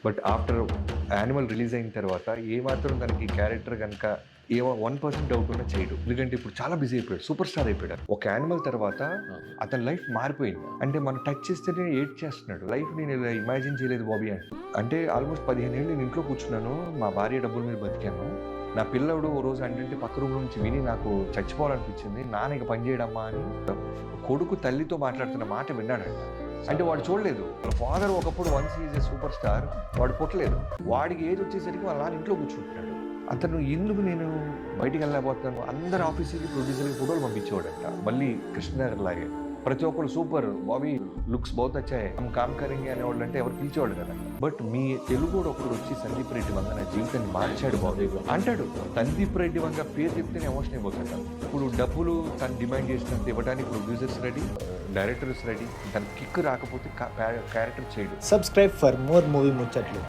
But after animal release అయిన తర్వాత ఏమాత్రం దానికి క్యారెక్టర్ కనుక 1% డౌట్ ఉన్నా చేయడు. ఎందుకంటే ఇప్పుడు చాలా బిజీ అయిపోయాడు, సూపర్ స్టార్ అయిపోయాడు. ఒక యానిమల్ తర్వాత అతని లైఫ్ మారిపోయింది. అంటే మనం టచ్ చేస్తేనే ఏడ్ చేస్తున్నాడు. లైఫ్ నేను ఇలా ఇమాజిన్ చేయలేదు బాబీ అంటే ఆల్మోస్ట్ 15 ఏళ్ళు నేను ఇంట్లో కూర్చున్నాను, మా భార్య డబ్బుల మీద బతికాను. నా పిల్లడు ఓ రోజు అంటే పక్క రూమ్ నుంచి విని నాకు చచ్చిపోవాలనిపించింది. నాన్న ఇక పని చేయడమ్మా అని కొడుకు తల్లితో మాట్లాడుతున్న మాట విన్నాడంట. అంటే వాడు చూడలేదు, వాళ్ళ ఫాదర్ ఒకప్పుడు once is a super star, వాడు పుట్టలేదు. వాడికి ఏజ్ వచ్చేసరికి వాళ్ళ నాన్న ఇంట్లో కూర్చుంటున్నాడు. అతను ఎందుకు నేను బయటికి వెళ్ళలేకపోతున్నాను, అందరు ఆఫీసుకి ప్రొడ్యూసర్కి ఫోటోలు పంపించేవాడంట. మళ్ళీ కృష్ణ గారి లాగే ప్రతి ఒక్కరు సూపర్ బాబీ లుక్స్ బహుత్ వచ్చాయి కామ్ కరింగ్ అనేవాళ్ళు అంటే ఎవరు పిలిచేవాడు కదా. బట్ మీ తెలుగు ఒకడు వచ్చి సందీప్ రెడ్డి వంగ నా జీవితాన్ని మార్చాడు బాబీ అంటాడు. సందీప్ రెడ్డి వంగ పేరు చెప్తేనే ఎమోషన్ అయిపోతాడు. ఇప్పుడు డబ్బులు తను డిమాండ్ చేసినంత ఇవ్వడానికి ప్రొడ్యూసర్స్ రెడీ, డైరెక్టర్స్ రెడీ. తన కిక్ రాకపోతే క్యారెక్టర్ చేయడు. సబ్స్క్రైబ్ ఫర్ మోర్ మూవీ ముచ్చట్లు.